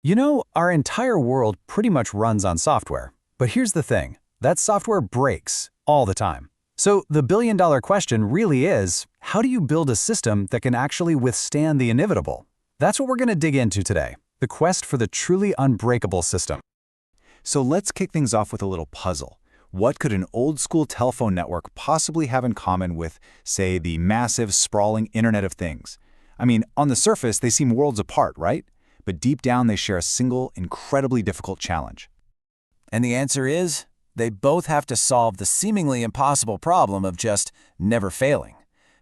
You know, our entire world pretty much runs on software. But here's the thing, that software breaks all the time. So the billion-dollar question really is, how do you build a system that can actually withstand the inevitable? That's what we're going to dig into today, the quest for the truly unbreakable system. So let's kick things off with a little puzzle. What could an old-school telephone network possibly have in common with, say, the massive, sprawling Internet of Things? I mean, on the surface, they seem worlds apart, right? But deep down, they share a single, incredibly difficult challenge. And the answer is, they both have to solve the seemingly impossible problem of just never failing.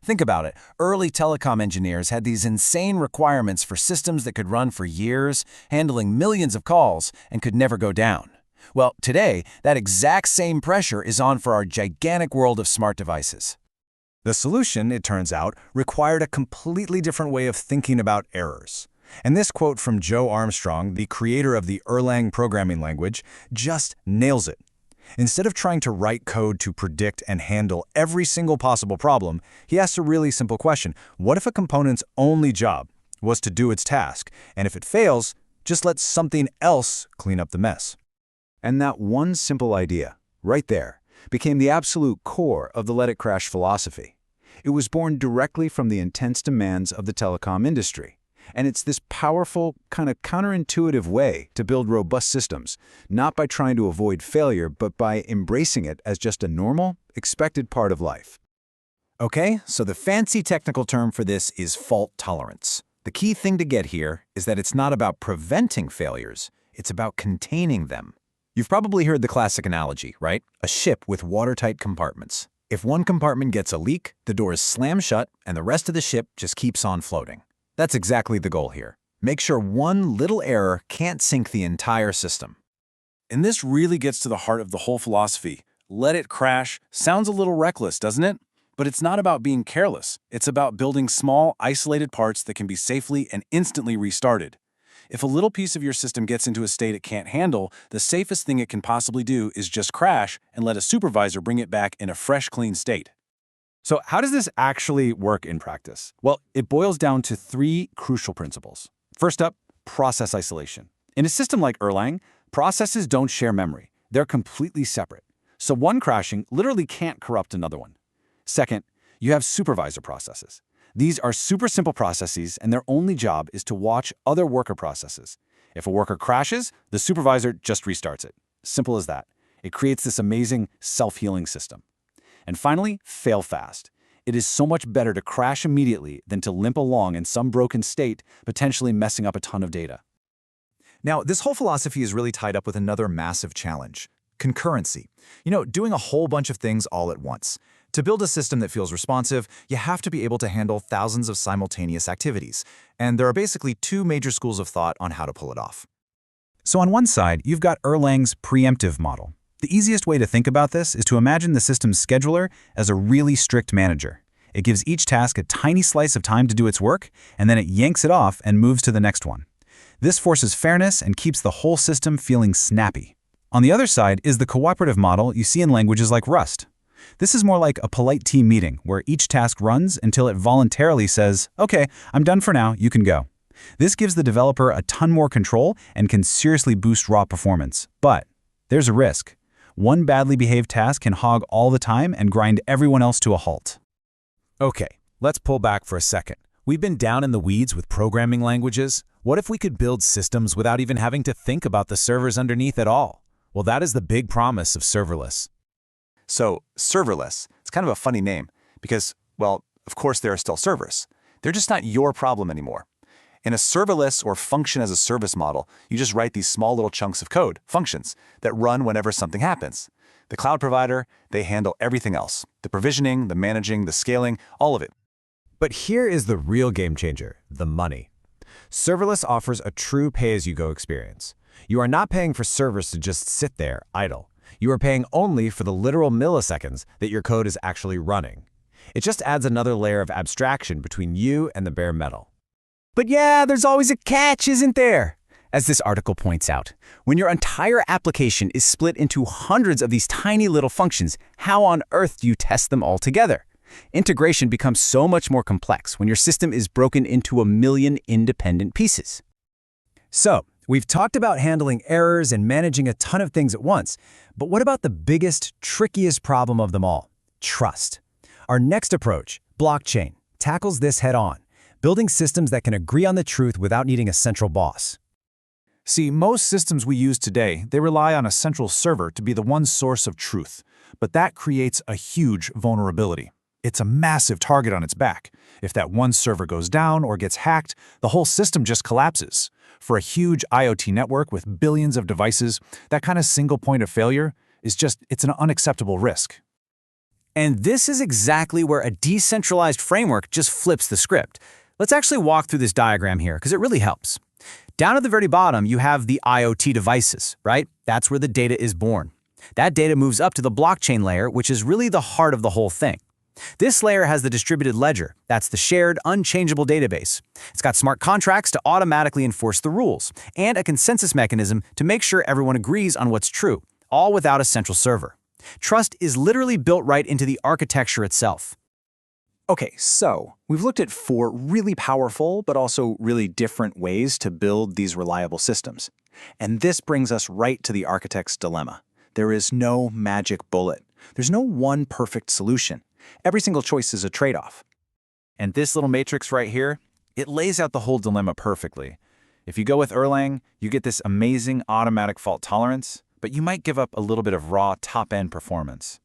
Think about it. Early telecom engineers had these insane requirements for systems that could run for years, handling millions of calls, and could never go down. Well, today, that exact same pressure is on for our gigantic world of smart devices. The solution, it turns out, required a completely different way of thinking about errors. And this quote from Joe Armstrong, the creator of the Erlang programming language, just nails it. Instead of trying to write code to predict and handle every single possible problem, he asked a really simple question. What if a component's only job was to do its task, and if it fails, just let something else clean up the mess? And that one simple idea, right there, became the absolute core of the Let It Crash philosophy. It was born directly from the intense demands of the telecom industry. And it's this powerful, kind of counterintuitive way to build robust systems, not by trying to avoid failure, but by embracing it as just a normal, expected part of life. Okay, so the fancy technical term for this is fault tolerance. The key thing to get here is that it's not about preventing failures, it's about containing them. You've probably heard the classic analogy, right? A ship with watertight compartments. If one compartment gets a leak, the doors slam shut, and the rest of the ship just keeps on floating. That's exactly the goal here. Make sure one little error can't sink the entire system. And this really gets to the heart of the whole philosophy. Let it crash sounds a little reckless, doesn't it? But it's not about being careless. It's about building small, isolated parts that can be safely and instantly restarted. If a little piece of your system gets into a state it can't handle, the safest thing it can possibly do is just crash and let a supervisor bring it back in a fresh, clean state. So how does this actually work in practice? Well, it boils down to three crucial principles. First up, process isolation. In a system like Erlang, processes don't share memory. They're completely separate. So one crashing literally can't corrupt another one. Second, you have supervisor processes. These are super simple processes, and their only job is to watch other worker processes. If a worker crashes, the supervisor just restarts it. Simple as that. It creates this amazing self-healing system. And finally, fail fast. It is so much better to crash immediately than to limp along in some broken state, potentially messing up a ton of data. Now, this whole philosophy is really tied up with another massive challenge, concurrency. Doing a whole bunch of things all at once. To build a system that feels responsive, you have to be able to handle thousands of simultaneous activities. And there are basically two major schools of thought on how to pull it off. So on one side, you've got Erlang's preemptive model. The easiest way to think about this is to imagine the system's scheduler as a really strict manager. It gives each task a tiny slice of time to do its work, and then it yanks it off and moves to the next one. This forces fairness and keeps the whole system feeling snappy. On the other side is the cooperative model you see in languages like Rust. This is more like a polite team meeting where each task runs until it voluntarily says, "Okay, I'm done for now, you can go." This gives the developer a ton more control and can seriously boost raw performance. But there's a risk. One badly behaved task can hog all the time and grind everyone else to a halt. Okay, let's pull back for a second. We've been down in the weeds with programming languages. What if we could build systems without even having to think about the servers underneath at all? Well, that is the big promise of serverless. So, serverless, it's kind of a funny name because, well, of course there are still servers. They're just not your problem anymore. In a serverless or function-as-a-service model, you just write these small little chunks of code, functions, that run whenever something happens. The cloud provider, they handle everything else. The provisioning, the managing, the scaling, all of it. But here is the real game changer, the money. Serverless offers a true pay-as-you-go experience. You are not paying for servers to just sit there, idle. You are paying only for the literal milliseconds that your code is actually running. It just adds another layer of abstraction between you and the bare metal. But yeah, there's always a catch, isn't there? As this article points out, when your entire application is split into hundreds of these tiny little functions, how on earth do you test them all together? Integration becomes so much more complex when your system is broken into a million independent pieces. So, We've talked about handling errors and managing a ton of things at once, but what about the biggest, trickiest problem of them all? Trust. Our next approach, blockchain, tackles this head-on, building systems that can agree on the truth without needing a central boss. See, most systems we use today, they rely on a central server to be the one source of truth. But that creates a huge vulnerability. It's a massive target on its back. If that one server goes down or gets hacked, the whole system just collapses. For a huge IoT network with billions of devices, that kind of single point of failure it's an unacceptable risk. And this is exactly where a decentralized framework just flips the script. Let's actually walk through this diagram here, because it really helps. Down at the very bottom, you have the IoT devices, right? That's where the data is born. That data moves up to the blockchain layer, which is really the heart of the whole thing. This layer has the distributed ledger. That's the shared, unchangeable database. It's got smart contracts to automatically enforce the rules, and a consensus mechanism to make sure everyone agrees on what's true, all without a central server. Trust is literally built right into the architecture itself. Okay, so we've looked at 4 really powerful but also really different ways to build these reliable systems. And this brings us right to the architect's dilemma. There is no magic bullet. There's no one perfect solution. Every single choice is a trade-off. And this little matrix right here, it lays out the whole dilemma perfectly. If you go with Erlang, you get this amazing automatic fault tolerance, but you might give up a little bit of raw top-end performance.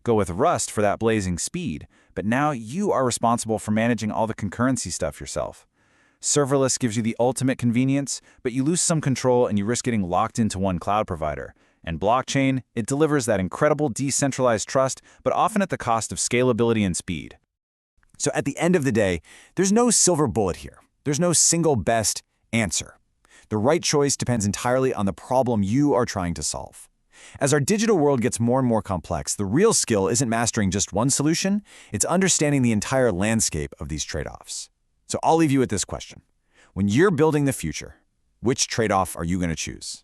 Go with Rust for that blazing speed, but now you are responsible for managing all the concurrency stuff yourself. Serverless gives you the ultimate convenience, but you lose some control and you risk getting locked into one cloud provider. And blockchain, it delivers that incredible decentralized trust, but often at the cost of scalability and speed. So at the end of the day, there's no silver bullet here. There's no single best answer. The right choice depends entirely on the problem you are trying to solve. As our digital world gets more and more complex, the real skill isn't mastering just one solution, it's understanding the entire landscape of these trade-offs. So I'll leave you with this question. When you're building the future, which trade-off are you going to choose?